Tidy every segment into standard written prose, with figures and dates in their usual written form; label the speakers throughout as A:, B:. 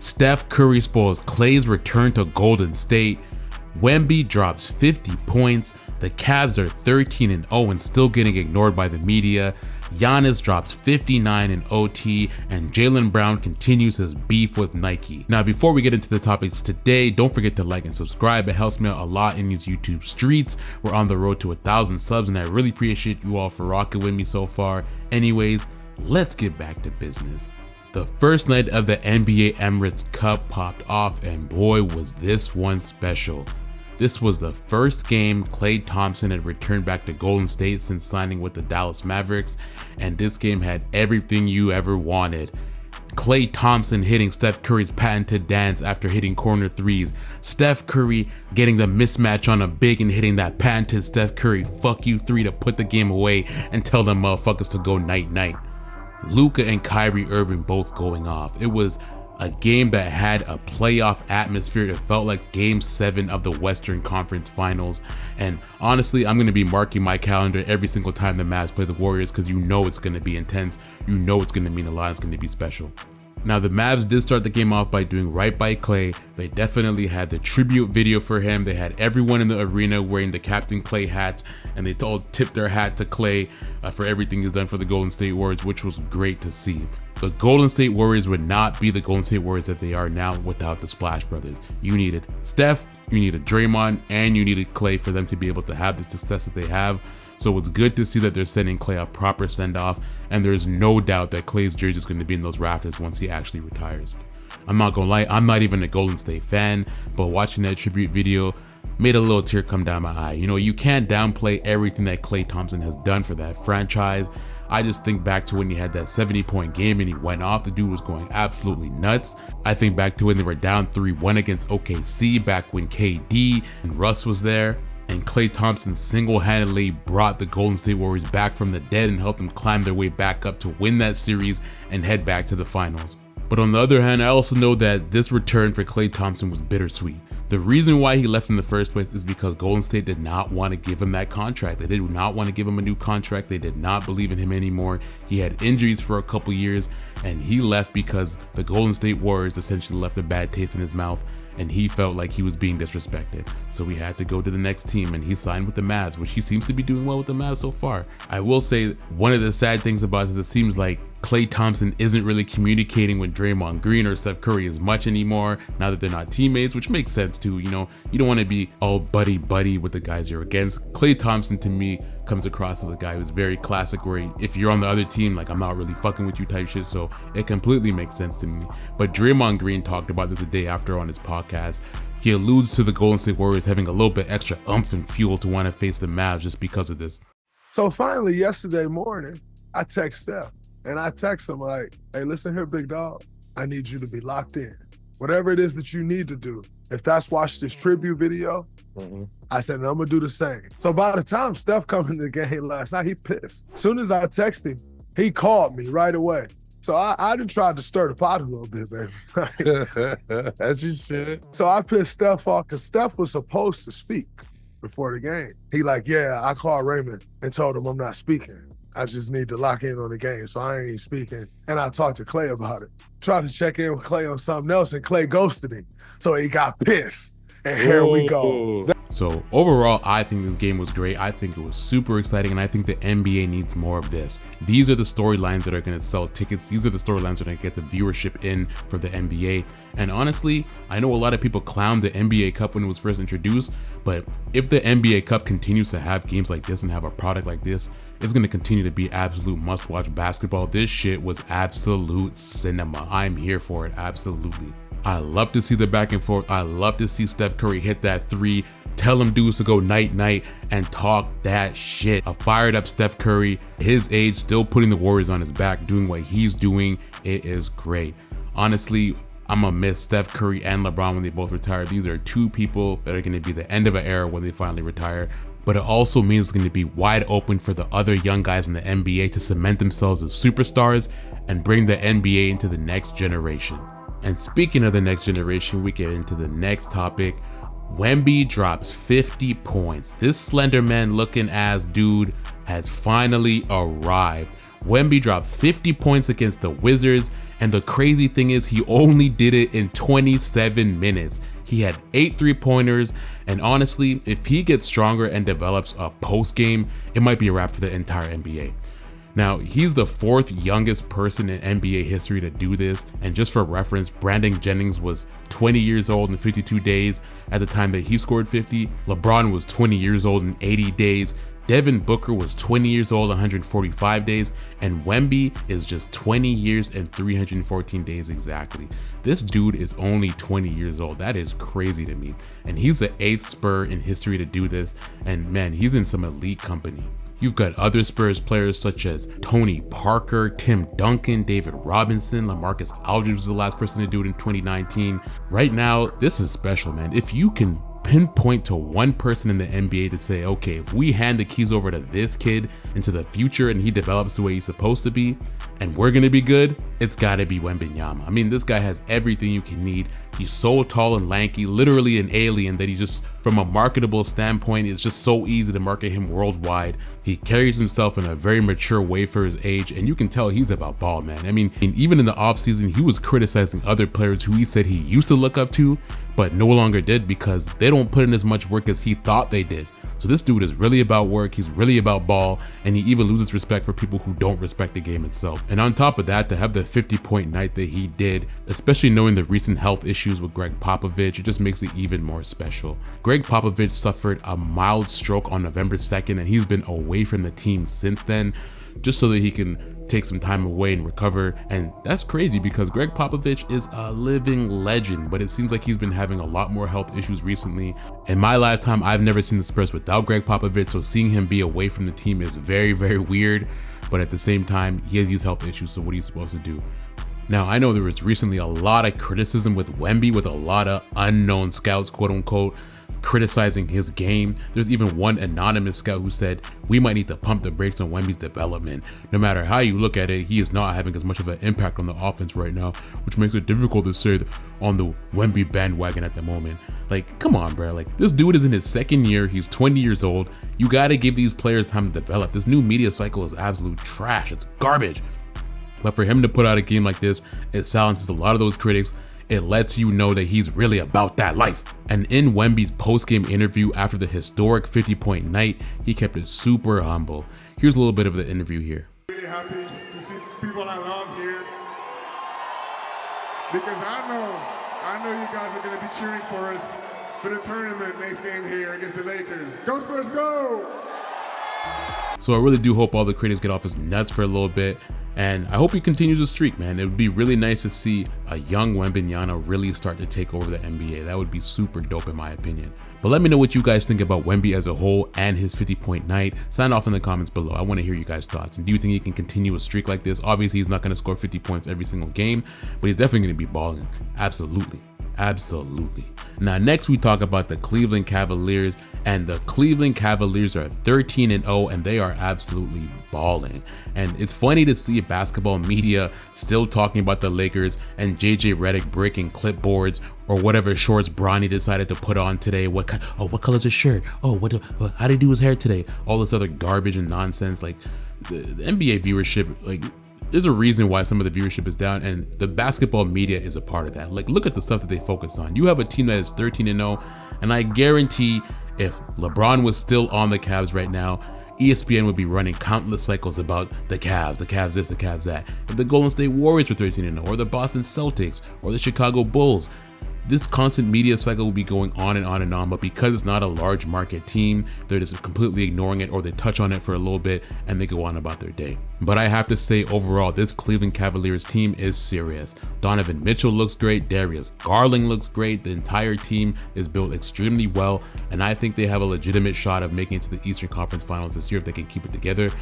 A: Steph Curry spoils Klay's return to Golden State. Wemby drops 50 points. The Cavs are 13-0 and still getting ignored by the media. Giannis drops 59 in OT, and Jaylen Brown continues his beef with Nike. Now, before we get into the topics today, don't forget to like and subscribe. It helps me out a lot in these YouTube streets. We're on the road to 1,000 subs, and I really appreciate you all for rocking with me so far. Anyways, let's get back to business. The first night of the NBA Emirates Cup popped off, and boy was this one special. This was the first game Klay Thompson had returned back to Golden State since signing with the Dallas Mavericks, and this game had everything you ever wanted. Klay Thompson hitting Steph Curry's patented dance after hitting corner threes. Steph Curry getting the mismatch on a big and hitting that patented Steph Curry fuck you three to put the game away and tell them motherfuckers to go night night. Luka and Kyrie Irving both going off. It was a game that had a playoff atmosphere. It felt like game 7 of the Western Conference Finals. And honestly, I'm going to be marking my calendar every single time the Mavs play the Warriors because you know it's going to be intense. You know it's going to mean a lot. It's going to be special. Now, the Mavs did start the game off by doing right by Klay. They definitely had the tribute video for him. They had everyone in the arena wearing the Captain Klay hats, and they all tipped their hat to Klay for everything he's done for the Golden State Warriors, which was great to see. The Golden State Warriors would not be the Golden State Warriors that they are now without the Splash Brothers. You needed Steph, you needed Draymond, and you needed Klay for them to be able to have the success that they have. So it's good to see that they're sending Klay a proper send-off, and there's no doubt that Klay's jersey is going to be in those rafters once he actually retires. I'm not gonna lie, I'm not even a Golden State fan, but watching that tribute video made a little tear come down my eye. You know, you can't downplay everything that Klay Thompson has done for that franchise. I just think back to when he had that 70-point game and he went off. The dude was going absolutely nuts. I think back to when they were down 3-1 against OKC, back when KD and Russ was there. And Klay Thompson single-handedly brought the Golden State Warriors back from the dead and helped them climb their way back up to win that series and head back to the finals. But on the other hand, I also know that this return for Klay Thompson was bittersweet. The reason why he left in the first place is because Golden State did not want to give him that contract. They did not want to give him a new contract. They did not believe in him anymore. He had injuries for a couple years, and he left because the Golden State Warriors essentially left a bad taste in his mouth, and he felt like he was being disrespected. So he had to go to the next team, and he signed with the Mavs, which he seems to be doing well with the Mavs so far. I will say one of the sad things about it is it seems like Klay Thompson isn't really communicating with Draymond Green or Steph Curry as much anymore now that they're not teammates, which makes sense too. You know, you don't want to be all buddy with the guys you're against. Klay Thompson to me comes across as a guy who's very classic, where if you're on the other team, like, I'm not really fucking with you type shit, so it completely makes sense to me. But Draymond Green talked about this a day after on his podcast. He alludes to the Golden State Warriors having a little bit extra oomph and fuel to want to face the Mavs just because of this.
B: So finally, yesterday morning, I text Steph, and I text him like, hey, listen here, big dog, I need you to be locked in. Whatever it is that you need to do. If that's watch this tribute video, I said, I'm gonna do the same. So by the time Steph come in the game last night, he pissed. As soon as I texted him, he called me right away. So I done tried to stir the pot a little bit, baby.
C: As you should.
B: So I pissed Steph off because Steph was supposed to speak before the game. He like, yeah, I called Raymond and told him I'm not speaking. I just need to lock in on the game, so I ain't speaking. And I talked to Klay about it. Tried to check in with Klay on something else, and Klay ghosted him. So he got pissed. And here we go.
A: So overall, I think this game was great. I think it was super exciting, and I think the NBA needs more of this. These are the storylines that are going to sell tickets. These are the storylines that are going to get the viewership in for the NBA. And honestly, I know a lot of people clowned the NBA Cup when it was first introduced, but if the NBA Cup continues to have games like this and have a product like this, it's going to continue to be absolute must-watch basketball. This shit was absolute cinema. I'm here for it, absolutely. I love to see the back and forth. I love to see Steph Curry hit that 3, tell them dudes to go night-night, and talk that shit. A fired up Steph Curry, his age, still putting the Warriors on his back, doing what he's doing. It is great. Honestly, I'm gonna miss Steph Curry and LeBron when they both retire. These are two people that are gonna be the end of an era when they finally retire. But it also means it's going to be wide open for the other young guys in the NBA to cement themselves as superstars and bring the NBA into the next generation. And speaking of the next generation, we get into the next topic. Wemby drops 50 points. This slender man looking ass dude has finally arrived. Wemby dropped 50 points against the Wizards, and the crazy thing is he only did it in 27 minutes. He had 8 3-pointers, and honestly, if he gets stronger and develops a post game, it might be a wrap for the entire NBA. Now, he's the 4th youngest person in NBA history to do this, and just for reference, Brandon Jennings was 20 years old in 52 days at the time that he scored 50. LeBron was 20 years old in 80 days. Devin Booker was 20 years old, 145 days, and Wemby is just 20 years and 314 days exactly. This dude is only 20 years old. That is crazy to me. And he's the 8th Spur in history to do this, and man, he's in some elite company. You've got other Spurs players such as Tony Parker, Tim Duncan, David Robinson, LaMarcus Aldridge was the last person to do it in 2019. Right now, this is special, man. If you can pinpoint to one person in the NBA to say, okay, if we hand the keys over to this kid into the future and he develops the way he's supposed to be, and we're gonna be good, it's gotta be Wembanyama. I mean, this guy has everything you can need. He's so tall and lanky, literally an alien, that he's just, from a marketable standpoint, it's just so easy to market him worldwide. He carries himself in a very mature way for his age, and you can tell he's about ball, man. I mean, even in the offseason, he was criticizing other players who he said he used to look up to, but no longer did because they don't put in as much work as he thought they did. So this dude is really about work, he's really about ball, and he even loses respect for people who don't respect the game itself. And on top of that, to have the 50-point night that he did, especially knowing the recent health issues with Greg Popovich, it just makes it even more special. Greg Popovich suffered a mild stroke on November 2nd, and he's been away from the team since then, just so that he can take some time away and recover. And that's crazy because Greg Popovich is a living legend, but it seems like he's been having a lot more health issues recently. In my lifetime, I've never seen the Spurs without Greg Popovich, so seeing him be away from the team is very, very weird. But at the same time, he has these health issues, so what are you supposed to do? Now, I know there was recently a lot of criticism with Wemby, with a lot of unknown scouts, quote unquote, criticizing his game. There's even one anonymous scout who said, we might need to pump the brakes on Wemby's development. No matter how you look at it, he is not having as much of an impact on the offense right now, which makes it difficult to say on the Wemby bandwagon at the moment. Like, come on, bro. Like, this dude is in his 2nd year. He's 20 years old. You gotta give these players time to develop. This new media cycle is absolute trash. It's garbage. But for him to put out a game like this, it silences a lot of those critics. It lets you know that he's really about that life. And in Wemby's post-game interview after the historic 50-point night, he kept it super humble. Here's a little bit of the interview here.
C: Really happy to see people I love here, because I know you guys are going to be cheering for us for the tournament next game here against the Lakers. Go Spurs, go!
A: So I really do hope all the critics get off his nuts for a little bit, and I hope he continues the streak, man. It would be really nice to see a young Wembanyama really start to take over the NBA. That would be super dope in my opinion. But let me know what you guys think about Wemby as a whole and his 50-point night. Sign off in the comments below. I want to hear you guys' thoughts. And do you think he can continue a streak like this? Obviously, he's not going to score 50 points every single game, but he's definitely going to be balling. Absolutely. Absolutely. Now, next we talk about the Cleveland Cavaliers, and the Cleveland Cavaliers are 13-0, and they are absolutely balling. And it's funny to see basketball media still talking about the Lakers and JJ Redick breaking clipboards or whatever shorts Bronny decided to put on today. What color's his shirt? Oh, how did he do his hair today? All this other garbage and nonsense. Like the NBA viewership, like, there's a reason why some of the viewership is down, and the basketball media is a part of that. Like, look at the stuff that they focus on. You have a team that is 13-0, and I guarantee if LeBron was still on the Cavs right now, ESPN would be running countless cycles about the Cavs this, the Cavs that. If the Golden State Warriors were 13-0, or the Boston Celtics, or the Chicago Bulls, this constant media cycle will be going on and on and on, but because it's not a large market team, they're just completely ignoring it, or they touch on it for a little bit and they go on about their day. But I have to say, overall, this Cleveland Cavaliers team is serious. Donovan Mitchell looks great, Darius Garland looks great, the entire team is built extremely well, and I think they have a legitimate shot of making it to the Eastern Conference Finals this year if they can keep it together.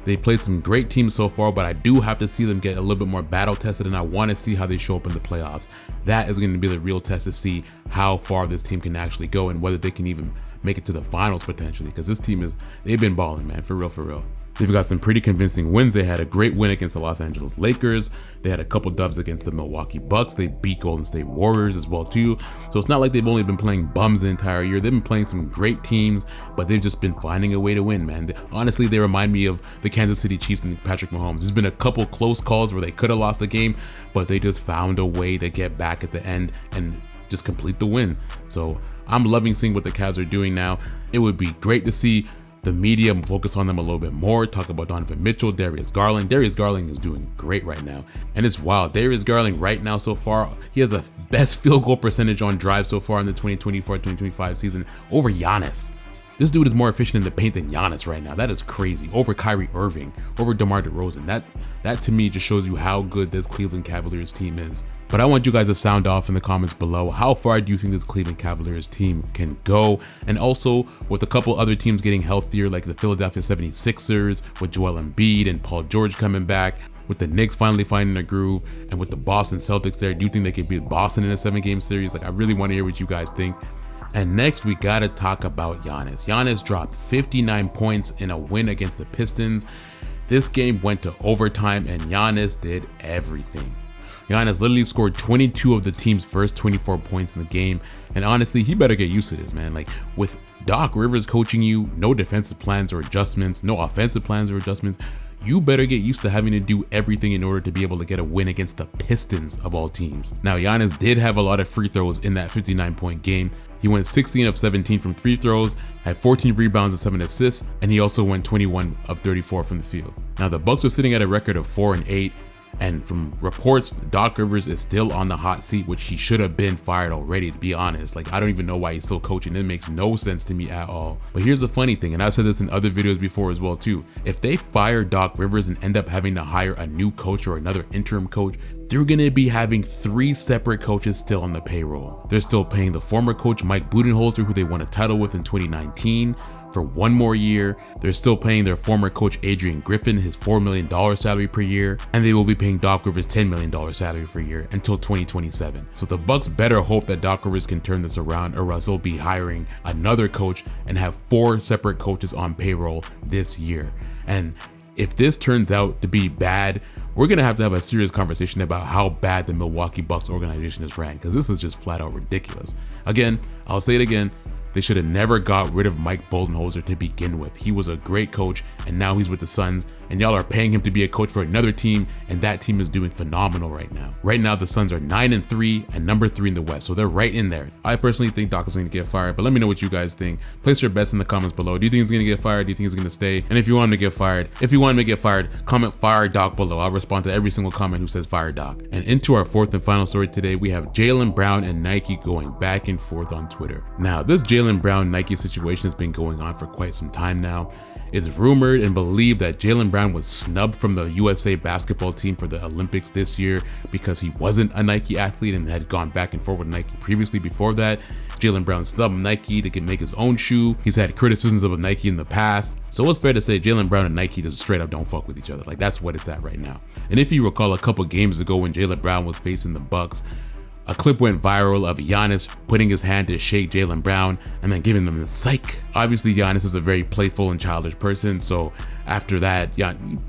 A: They played some great teams so far, but I do have to see them get a little bit more battle tested, and I want to see how they show up in the playoffs. That is going to be the real test to see how far this team can actually go and whether they can even make it to the finals potentially, because this team they've been balling, man, for real, for real. They've got some pretty convincing wins. They had a great win against the Los Angeles Lakers. They had a couple dubs against the Milwaukee Bucks. They beat Golden State Warriors as well too. So it's not like they've only been playing bums the entire year. They've been playing some great teams, but they've just been finding a way to win, man. Honestly, they remind me of the Kansas City Chiefs and Patrick Mahomes. There's been a couple close calls where they could have lost the game, but they just found a way to get back at the end and just complete the win. So I'm loving seeing what the Cavs are doing now. It would be great to see the media focus on them a little bit more, talk about Donovan Mitchell, Darius Garland. Darius Garland is doing great right now. And it's wild. Darius Garland right now so far, he has the best field goal percentage on drive so far in the 2024-2025 season over Giannis. This dude is more efficient in the paint than Giannis right now. That is crazy. Over Kyrie Irving, over DeMar DeRozan. That to me just shows you how good this Cleveland Cavaliers team is. But I want you guys to sound off in the comments below. How far do you think this Cleveland Cavaliers team can go? And also with a couple other teams getting healthier, like the Philadelphia 76ers with Joel Embiid and Paul George coming back, with the Knicks finally finding a groove, and with the Boston Celtics there, do you think they could beat Boston in a 7-game series? Like, I really want to hear what you guys think. And next, we got to talk about Giannis. Giannis dropped 59 points in a win against the Pistons. This game went to overtime, and Giannis did everything. Giannis literally scored 22 of the team's first 24 points in the game, and honestly, he better get used to this, man. Like, with Doc Rivers coaching you, no defensive plans or adjustments, no offensive plans or adjustments, you better get used to having to do everything in order to be able to get a win against the Pistons of all teams. Now, Giannis did have a lot of free throws in that 59-point game. He went 16 of 17 from free throws, had 14 rebounds and 7 assists, and he also went 21 of 34 from the field. Now, the Bucks were sitting at a record of 4-8. And from reports, Doc Rivers is still on the hot seat, which he should have been fired already, to be honest. Like, I don't even know why he's still coaching. It makes no sense to me at all. But here's the funny thing, and I've said this in other videos before as well too. If they fire Doc Rivers and end up having to hire a new coach or another interim coach, they're going to be having 3 separate coaches still on the payroll. They're still paying the former coach Mike Budenholzer, who they won a title with in 2019, for 1 more year. They're still paying their former coach Adrian Griffin his $4 million salary per year, and they will be paying Doc Rivers $10 million salary per year until 2027. So the Bucks better hope that Doc Rivers can turn this around, or else they'll be hiring another coach and have 4 separate coaches on payroll this year. And if this turns out to be bad, we're going to have a serious conversation about how bad the Milwaukee Bucks organization is ran, because this is just flat out ridiculous. Again, I'll say it again. They should have never got rid of Mike Budenholzer to begin with. He was a great coach, and now he's with the Suns, and y'all are paying him to be a coach for another team, and that team is doing phenomenal right now. Right now, the Suns are 9-3 and number 3 in the West, so they're right in there. I personally think Doc is going to get fired, but let me know what you guys think. Place your bets in the comments below. Do you think he's going to get fired? Do you think he's going to stay? And if you want him to get fired, comment fire Doc below. I'll respond to every single comment who says fire Doc. And into our 4th and final story today, we have Jaylen Brown and Nike going back and forth on Twitter. Now, this Jaylen Brown Nike situation has been going on for quite some time now. It's rumored and believed that Jaylen Brown was snubbed from the USA basketball team for the Olympics this year because he wasn't a Nike athlete and had gone back and forth with Nike previously. Before that, Jaylen Brown snubbed Nike to make his own shoe. He's had criticisms of Nike in the past. So it's fair to say Jaylen Brown and Nike just straight up don't fuck with each other. Like, that's what it's at right now. And if you recall a couple games ago when Jaylen Brown was facing the Bucks, a clip went viral of Giannis putting his hand to shake Jaylen Brown and then giving them the psych. Obviously, Giannis is a very playful and childish person, so after that,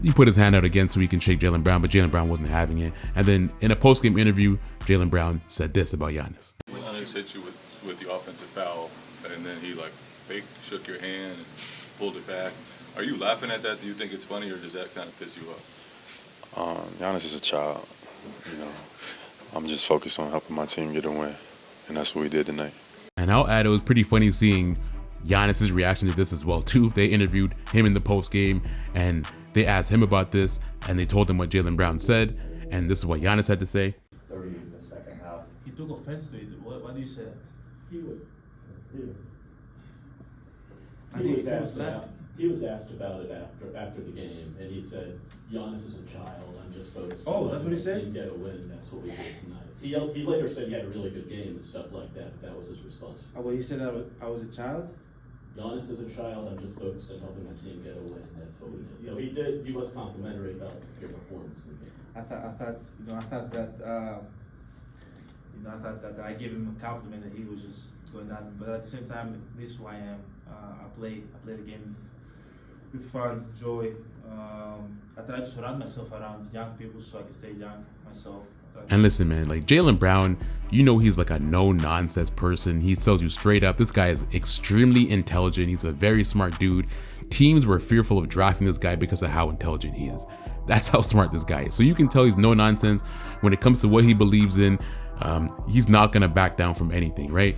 A: he put his hand out again so he can shake Jaylen Brown, but Jaylen Brown wasn't having it. And then in a post-game interview, Jaylen Brown said this about Giannis.
D: Giannis hit you with the offensive foul, and then he fake shook your hand and pulled it back. Are you laughing at that? Do you think it's funny, or does that kind of piss you off?
E: Giannis is a child, you know. I'm just focused on helping my team get a win, and that's what we did tonight.
A: And I'll add, it was pretty funny seeing Giannis's reaction to this as well too. They interviewed him in the post game, and they asked him about this, and they told him what Jaylen Brown said, and this is what Giannis had to say.
F: 30 in the second half. He took offense to it. Why do you say that?
G: He was asked about it after the game, and he said, "Giannis is a child. I'm just focused."
F: Oh, that's what he said?
G: Get a win. That's what we did tonight. He later said he had a really good game and stuff like that. That was his response.
F: Oh, well, he said I was a child.
G: Giannis is a child. I'm just focused on helping my team get a win. That's what we did. He was complimentary about your performance in the game.
F: I thought that I gave him a compliment that he was just going down. But at the same time, this is who I am. I play the game with fun, joy. I try to surround myself around young people so I can stay young myself.
A: And listen, man, like Jaylen Brown, you know he's like a no-nonsense person. He tells you straight up, this guy is extremely intelligent. He's a very smart dude. Teams were fearful of drafting this guy because of how intelligent he is. That's how smart this guy is. So you can tell he's no nonsense when it comes to what he believes in. He's not gonna back down from anything, right?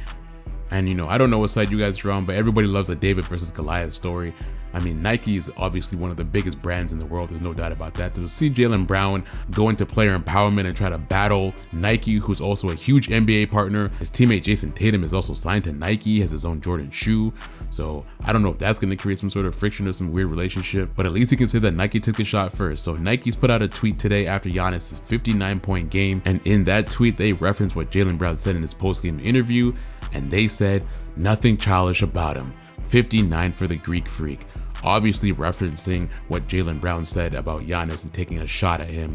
A: And you know, I don't know what side you guys are on, but everybody loves a David versus Goliath story. I mean, Nike is obviously one of the biggest brands in the world. There's no doubt about that. To see Jaylen Brown go into player empowerment and try to battle Nike, who's also a huge NBA partner. His teammate Jason Tatum is also signed to Nike, has his own Jordan shoe. So I don't know if that's going to create some sort of friction or some weird relationship, but at least you can say that Nike took a shot first. So Nike's put out a tweet today after Giannis' 59-point game. And in that tweet, they referenced what Jaylen Brown said in his post-game interview. And they said, nothing childish about him. 59 for the Greek Freak. Obviously referencing what Jaylen Brown said about Giannis and taking a shot at him.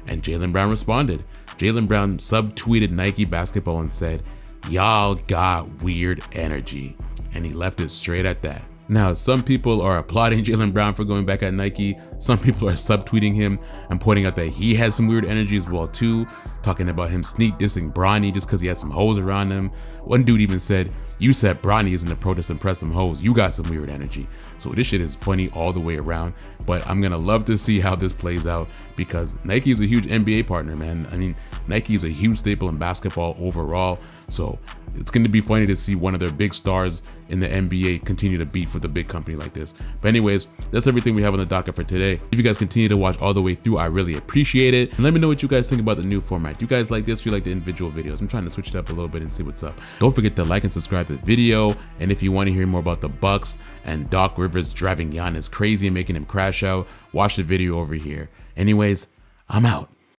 A: And Jaylen Brown responded. Jaylen Brown subtweeted Nike basketball and said, y'all got weird energy. And he left it straight at that. Now, some people are applauding Jaylen Brown for going back at Nike. Some people are subtweeting him and pointing out that he has some weird energy as well too, talking about him sneak dissing Bronny just because he had some hoes around him. One dude even said, you said Bronny is in the protest and press some hoes. You got some weird energy. So this shit is funny all the way around, but I'm gonna love to see how this plays out because Nike is a huge NBA partner, man. I mean, Nike is a huge staple in basketball overall. So it's going to be funny to see one of their big stars in the NBA continue to beef with a big company like this. But anyways, that's everything we have on the docket for today. If you guys continue to watch all the way through, I really appreciate it. And let me know what you guys think about the new format. You guys like this? You like the individual videos? I'm trying to switch it up a little bit and see what's up. Don't forget to like and subscribe to the video. And if you want to hear more about the Bucks and Doc Rivers driving Giannis crazy and making him crash out, watch the video over here. Anyways, I'm out.